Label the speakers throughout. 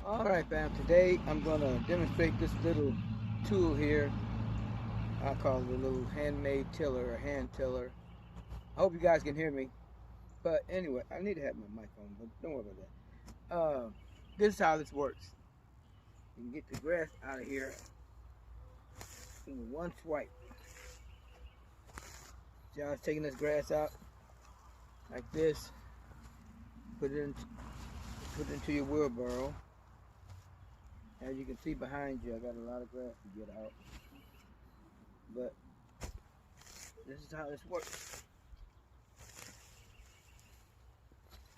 Speaker 1: Alright fam, today I'm going to demonstrate this little tool here. I call it a little handmade tiller or hand tiller. I hope you guys can hear me. But anyway, I need to have my mic on, but don't worry about that. This is how this works. You can get the grass out of here in one swipe. See how it's taking this grass out? Like this. Put it into your wheelbarrow. As you can see behind you, I got a lot of grass to get out. But this is how this works.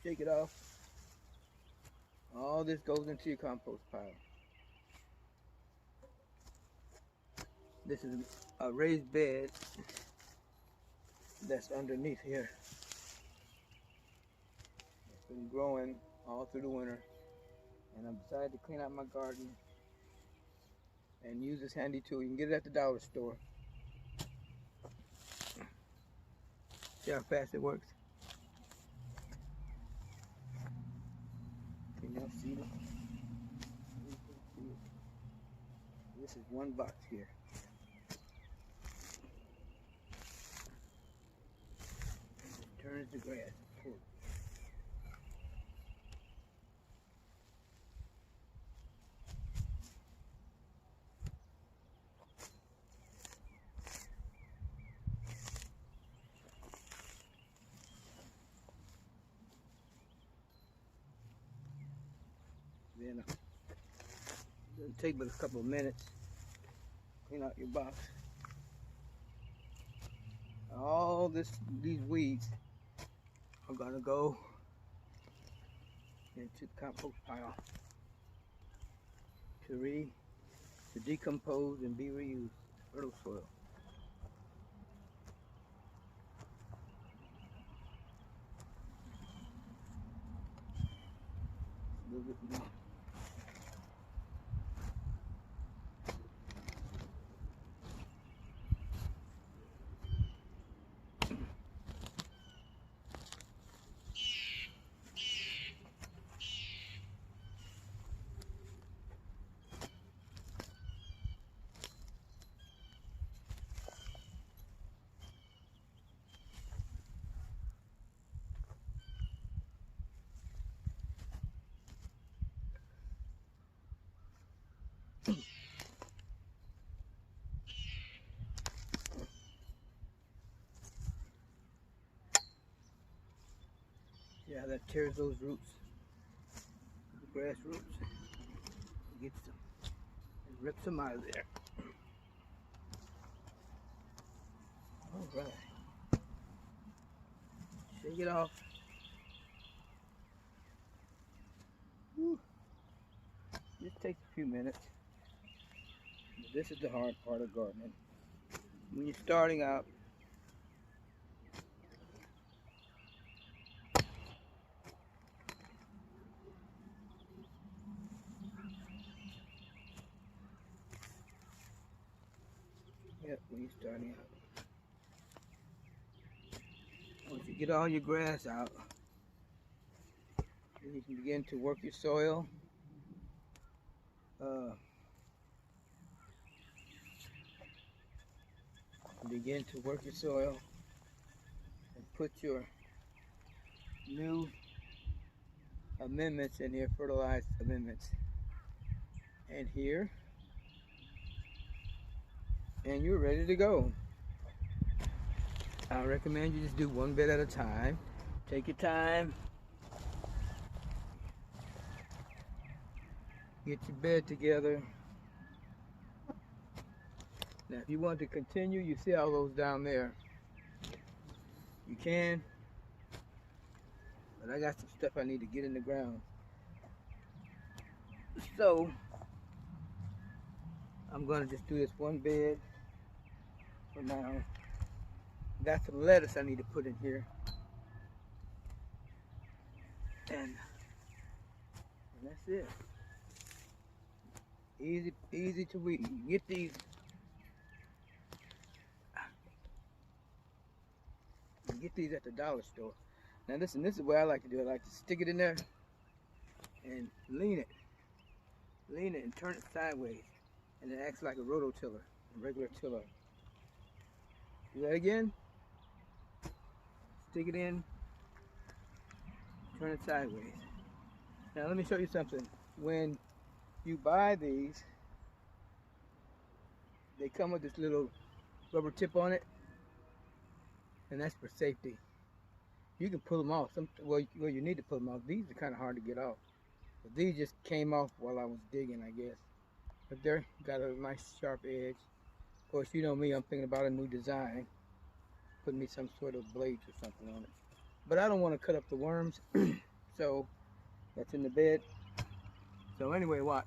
Speaker 1: Shake it off. All this goes into your compost pile. This is a raised bed that's underneath here. It's been growing all through the winter, and I decided to clean out my garden and use this handy tool. You can get it at the dollar store. See how fast it works? Can y'all see it? This is one box here. It turns the grass. Then it'll take but a couple of minutes. Clean out your box. All these weeds are gonna go into the compost pile to decompose and be reused. Fertile soil. A little bit more. Yeah, that tears those roots, the grass roots. It gets them and rips them out of there. All right, shake it off. Whew. This takes a few minutes. But this is the hard part of gardening. When you're starting out, once you get all your grass out, then you can begin to work your soil. Begin to work your soil and put your new amendments in here, fertilized amendments, and here, and you're ready to go. I recommend you just do one bed at a time. Take your time. Get your bed together. Now, if you want to continue, you see all those down there. You can, but I got some stuff I need to get in the ground. So, I'm gonna just do this one bed for now. Got some lettuce I need to put in here. And that's it. Easy to weed. You get these at the dollar store. Now listen, this is what I like to do. I like to stick it in there and lean it and turn it sideways, and it acts like a rototiller, a regular tiller. Do that again. Stick it in, turn it sideways. Now let me show you something. When you buy these, they come with this little rubber tip on it, and that's for safety. You can pull them off. Well, you need to pull them off. These are kind of hard to get off. But these just came off while I was digging, I guess. But they're got a nice sharp edge. Of course, you know me, I'm thinking about a new design. Putting me some sort of blades or something on it. But I don't want to cut up the worms. So, that's in the bed. So anyway, watch.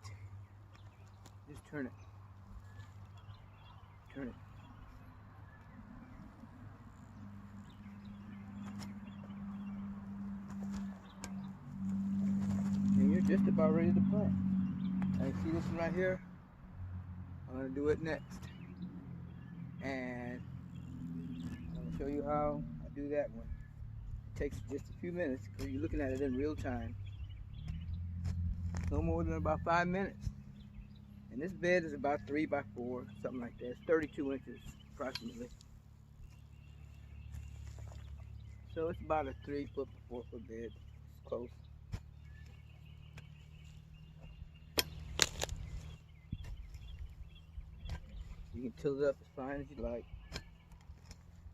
Speaker 1: Just turn it. Turn it. And you're just about ready to plant. Now you see this one right here? I'm going to do it next. And I'm going to show you how I do that one. It takes just a few minutes because you're looking at it in real time. No more than about 5 minutes. And this bed is about 3 by 4, something like that. It's 32 inches approximately. So it's about a 3 foot to 4 foot bed. It's close. You can till it up as fine as you like.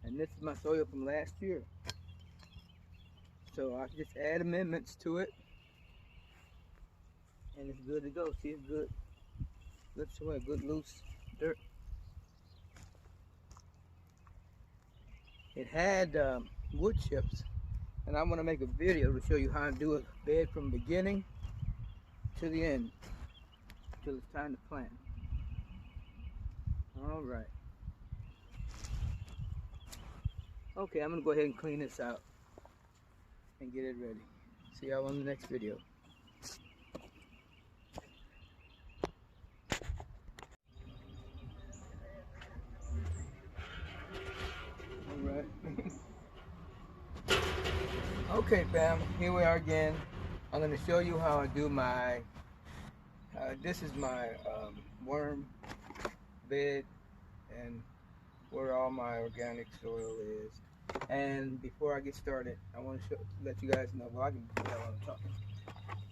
Speaker 1: And this is my soil from last year. So I just add amendments to it. And it's good to go. See, it's good. Good soil, good loose dirt. It had wood chips. And I want to make a video to show you how to do a bed from the beginning to the end. Till it's time to plant. Alright. Okay, I'm going to go ahead and clean this out and get it ready. See y'all on the next video. Alright. Okay fam, here we are again. I'm going to show you how I do my, this is my worm bed and where all my organic soil is. And before I get started, I want to let you guys know, well, I can tell what I'm talking.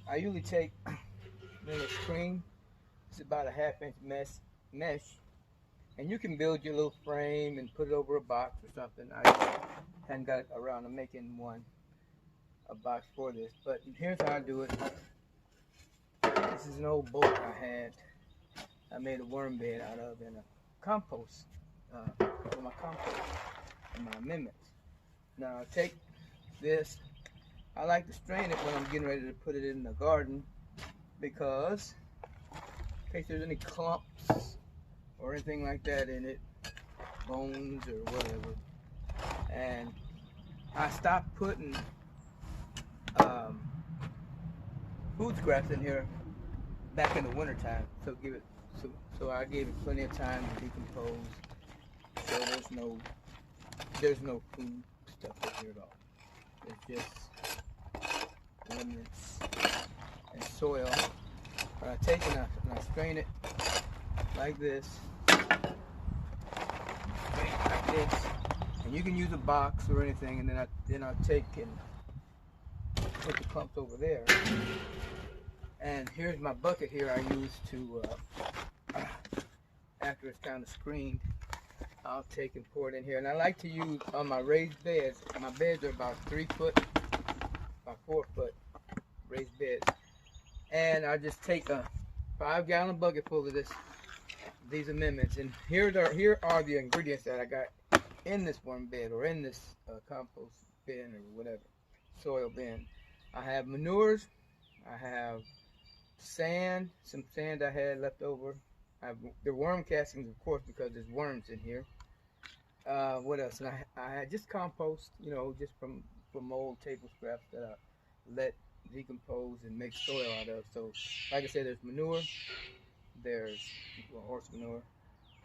Speaker 1: I usually take a little screen. It's about a 1/2 inch mesh, and you can build your little frame and put it over a box or something. I hadn't got around to making a box for this, but here's how I do it. This is an old bolt I had. I made a worm bed out of in a compost for my compost and my amendments. Now I take this. I like to strain it when I'm getting ready to put it in the garden because in case there's any clumps or anything like that in it, bones or whatever. And I stopped putting food scraps in here back in the winter time, so I gave it plenty of time to decompose. So there's no food stuff in here at all. It's just remnants and soil. But I take it and I strain it like this, like this, and you can use a box or anything, and then I take and put the clumps over there. And here's my bucket here I use to, after it's kind of screened, I'll take and pour it in here. And I like to use on my raised beds. My beds are about 3 foot by 4 foot raised beds. And I just take a 5-gallon bucket full of these amendments. And here are the ingredients that I got in this worm bed or in this compost bin or whatever, soil bin. I have manures. I have sand, some sand I had left over. I have the worm castings, of course, because there's worms in here. What else? And I had just compost, you know, just from old table scraps that I let decompose and make soil out of. So, like I said, there's manure, there's horse manure,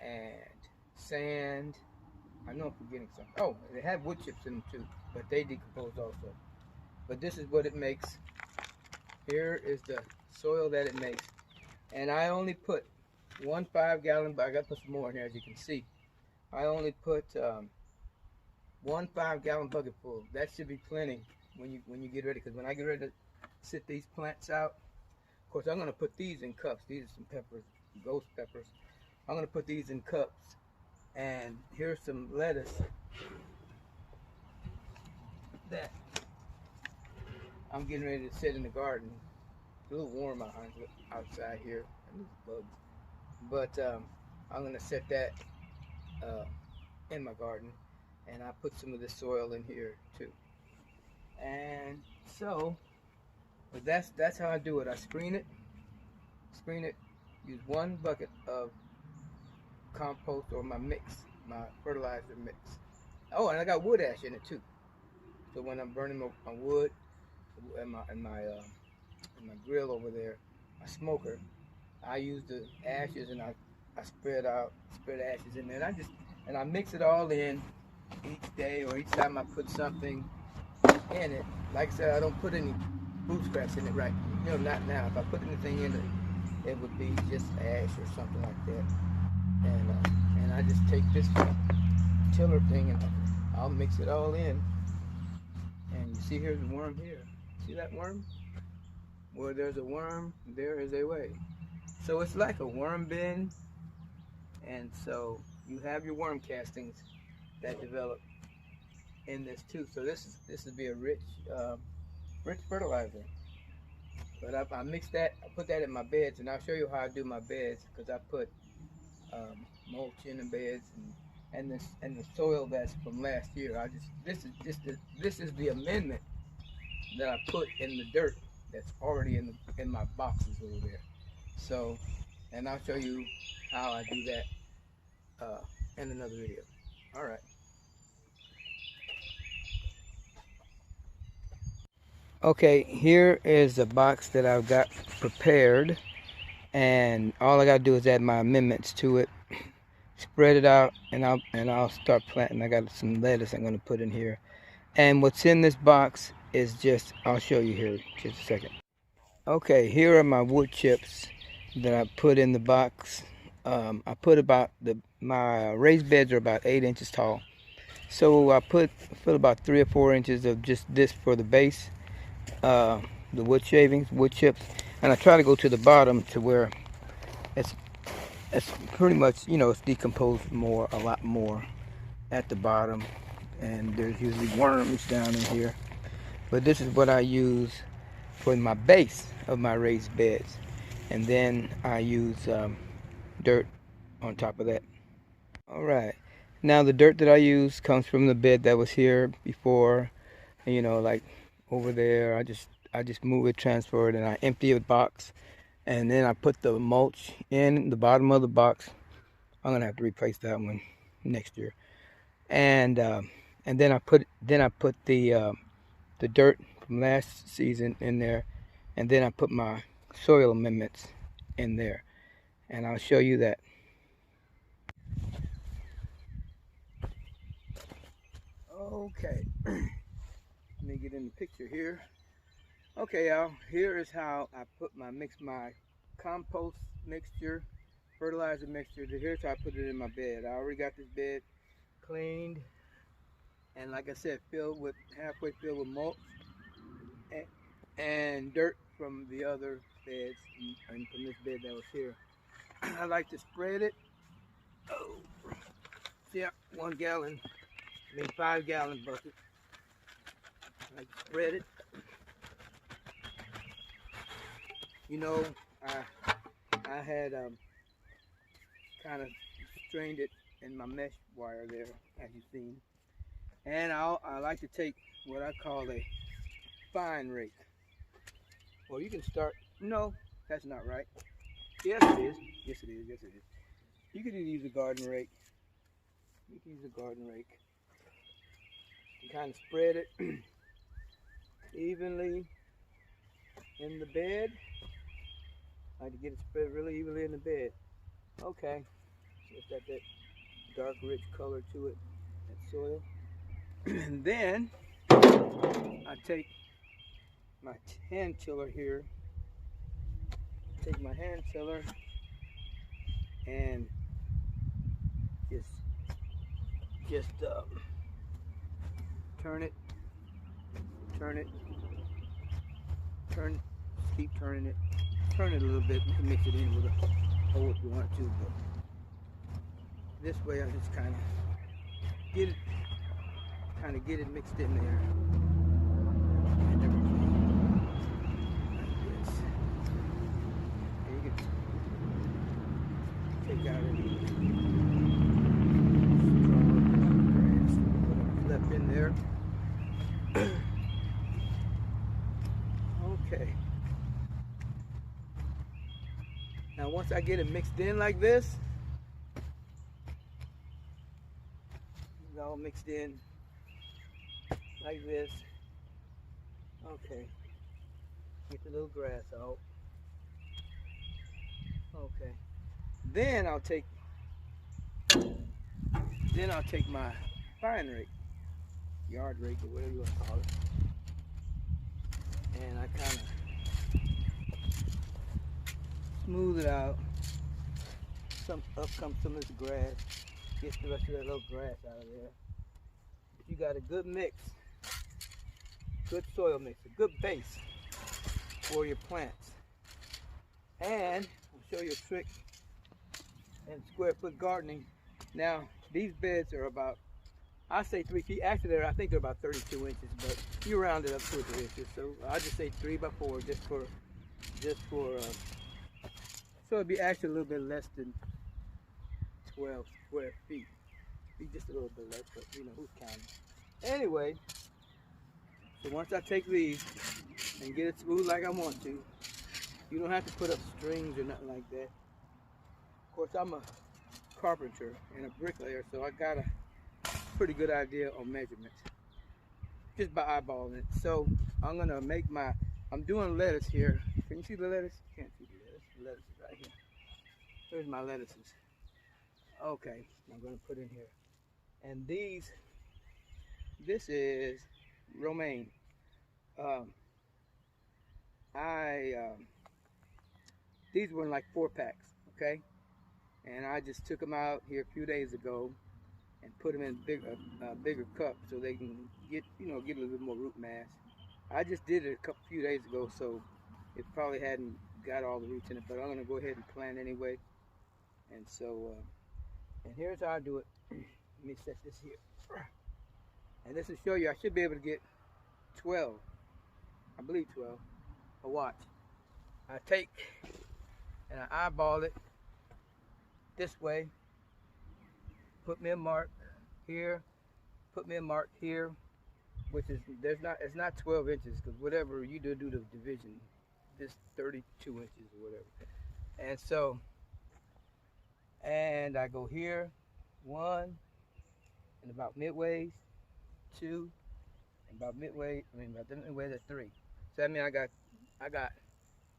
Speaker 1: and sand. I know I'm forgetting something. Oh, they have wood chips in them too, but they decompose also. But this is what it makes Here is the soil that it makes. And I only put 1 5-gallon, but I got to put some more in here, as you can see. I only put 1 5-gallon bucket full. That should be plenty when you get ready. Because when I get ready to sit these plants out, of course I'm going to put these in cups. These are some peppers, ghost peppers. I'm going to put these in cups. And here's some lettuce that I'm getting ready to sit in the garden. It's a little warm outside here, and there's bugs. But I'm going to set that in my garden, and I put some of this soil in here too. And so, but that's how I do it. I screen it, use 1 bucket of compost or my mix, my fertilizer mix. Oh, and I got wood ash in it too. So when I'm burning my wood and my grill over there, my smoker, I use the ashes and I spread ashes in there. And I mix it all in each day or each time I put something in it. Like I said, I don't put any food scraps in it, right? You know, not now. If I put anything in it, it would be just ash or something like that. And I just take this tiller thing and I'll mix it all in. And you see here's a worm here. See that worm? Where there's a worm, there is a way. So it's like a worm bin. And so you have your worm castings that develop in this too. So this would be a rich fertilizer. But I mix that, I put that in my beds, and I'll show you how I do my beds, because I put mulch in the beds and the soil that's from last year. This is the amendment that I put in the dirt that's already in my boxes over there. So, and I'll show you how I do that in another video. All right. Okay, here is the box that I've got prepared, and all I gotta do is add my amendments to it, spread it out, and I'll start planting. I got some lettuce I'm gonna put in here, and what's in this box is just, I'll show you here in just a second. Okay, here are my wood chips that I put in the box. I put about my raised beds are about 8 inches tall, so I put about 3 or 4 inches of just this for the base. The wood shavings, wood chips, and I try to go to the bottom to where it's pretty much, you know, it's decomposed a lot more at the bottom, and there's usually worms down in here. But this is what I use for my base of my raised beds, and then I use dirt on top of that. All right, now the dirt that I use comes from the bed that was here before, and, you know, like over there, I just move it, transfer it, and I empty a box, and then I put the mulch in the bottom of the box. I'm gonna have to replace that one next year, and then I put the dirt from last season in there, and then I put my soil amendments in there, and I'll show you that. Okay. Let me get in the picture here. Okay, y'all, here is how I put my compost mixture, fertilizer mixture. Here's how I put it in my bed. I already got this bed cleaned, and like I said, halfway filled with mulch and dirt from the other beds and from this bed that was here. I like to spread it. Oh, yeah, 1 gallon, 5-gallon bucket. I spread it. You know, I had kind of strained it in my mesh wire there, as you've seen. And I like to take what I call a fine rake. Well, you can start. No, that's not right. Yes, it is. Yes, it is. Yes, it is. You could either use a garden rake. You can use a garden rake. You kind of spread it evenly in the bed. I like to get it spread really evenly in the bed. Okay, it's got that dark, rich color to it, that soil. And then I take my hand tiller here take my hand tiller and just turn it, turn it, turn, keep turning it, turn it a little bit. You can mix it in with a hole if you want to, but this way I just kind of get it mixed in there. And everything like this. And you can take out any straw, grass, whatever's left in there. Okay. Now once I get it mixed in like this, it's all mixed in like this. Okay. Get the little grass out. Okay. Then I'll take my fine rake, yard rake, or whatever you want to call it. And I kind of smooth it out. Up comes some of this grass. Get the rest of that little grass out of there. If you got a good mix, good soil mix, a good base for your plants. And I'll show you a trick in square foot gardening. Now, these beds are about, I say 3 feet. Actually, I think they're about 32 inches, but you round it up 2 or 3 inches. So I just say 3 by 4, so it'd be actually a little bit less than 12 square feet. Be just a little bit less, but you know, who's counting? Anyway, so once I take these and get it smooth like I want to, you don't have to put up strings or nothing like that. Of course, I'm a carpenter and a bricklayer, so I got a pretty good idea on measurements just by eyeballing it. So I'm gonna make I'm doing lettuce here. Can you see the lettuce? You can't see the lettuce. The lettuce is right here. Here's my lettuces. Okay, I'm gonna put in here. And this is romaine. These were in like 4 packs, okay? And I just took them out here a few days ago and put them in bigger cups so they can get a little bit more root mass. I just did it a few days ago, so it probably hadn't got all the roots in it, but I'm gonna go ahead and plant anyway. And so, and here's how I do it. Let me set this here. And this will show you, I should be able to get 12, I believe 12, a watch. I take and I eyeball it this way, put me a mark here, put me a mark here, which is, it's not 12 inches, because whatever you do the division, this 32 inches or whatever. And so, and I go here, 1, and about midway, 2, and about midway, about the midway to 3. So that means I got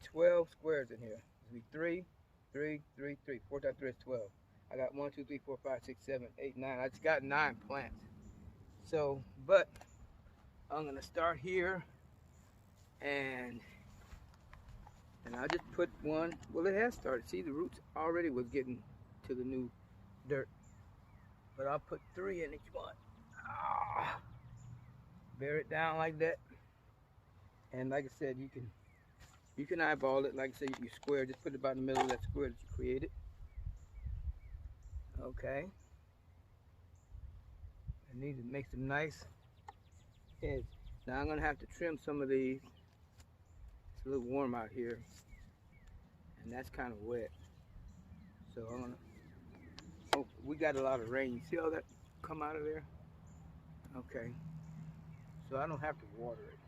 Speaker 1: 12 squares in here. It'll be 3, 3, 3, 3. 4 times 3 is 12. I got 1, 2, 3, 4, 5, 6, 7, 8, 9. I just got 9 plants. So, but I'm gonna start here, and I'll just put 1. Well, it has started. See, the roots already was getting to the new dirt. But I'll put 3 in each one. Bear it down like that. And like I said, you can eyeball it. Like I said, you square. Just put it about in the middle of that square that you created. Okay. I need to make some nice heads. Now I'm gonna have to trim some of these. It's a little warm out here, and that's kind of wet. So I'm gonna. Oh, we got a lot of rain. You see all that come out of there? Okay. So I don't have to water it.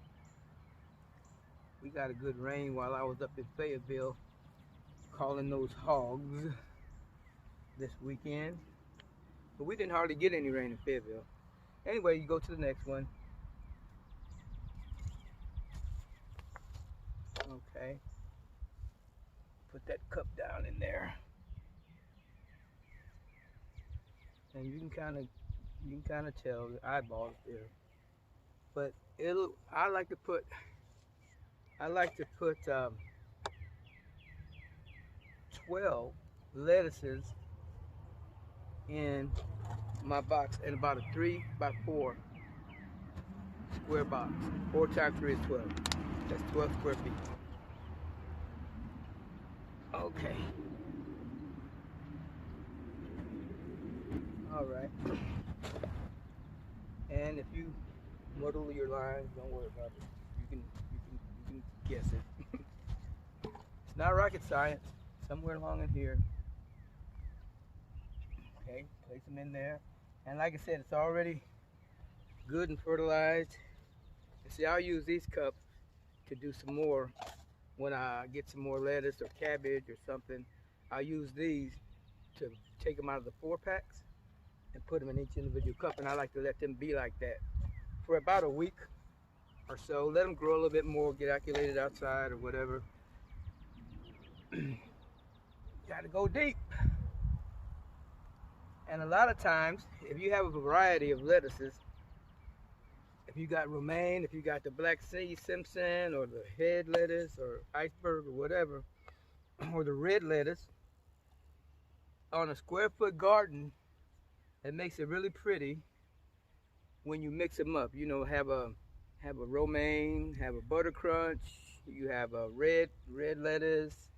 Speaker 1: We got a good rain while I was up in Fayetteville calling those hogs this weekend. But we didn't hardly get any rain in Fayetteville. Anyway, you go to the next one. Okay. Put that cup down in there. And you can kind of tell the eyeballs there. But I like to put 12 lettuces in my box, in about a 3x4 square box. 4 times 3 is 12. That's 12 square feet. Okay. All right. And if you muddle your lines, don't worry about it. You can guess it. It's not rocket science. Somewhere along in here. Okay, place them in there. And like I said, it's already good and fertilized. And see, I'll use these cups to do some more when I get some more lettuce or cabbage or something. I'll use these to take them out of the 4-packs and put them in each individual cup. And I like to let them be like that for about a week or so. Let them grow a little bit more, get acclimated outside or whatever. Gotta go deep. And a lot of times, if you have a variety of lettuces, if you got romaine, if you got the Black Sea Simpson or the head lettuce or iceberg or whatever, or the red lettuce, on a square foot garden, it makes it really pretty when you mix them up. You know, have a romaine, have a butter crunch, you have a red lettuce,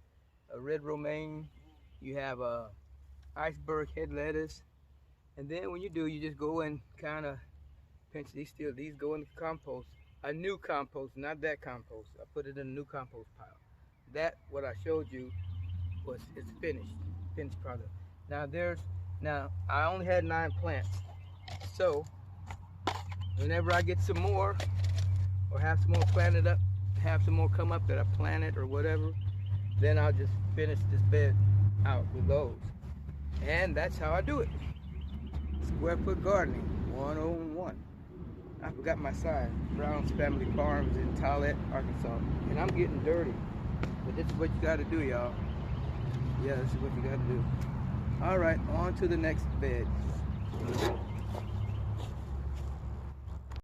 Speaker 1: a red romaine, you have a iceberg head lettuce, and then when you do, you just go and kind of pinch these. These go in the compost, a new compost, not that compost. I put it in a new compost pile. That what I showed you it's finished product. Now I only had 9 plants, so whenever I get some more or have some more planted up, have some more come up that I planted or whatever, then I'll just finish this bed out with those. And that's how I do it. Square foot gardening 101. I forgot my sign. Brown's Family Farms in Tollet, Arkansas. And I'm getting dirty. But this is what you gotta do, y'all. Yeah, this is what you gotta do. All right, on to the next bed.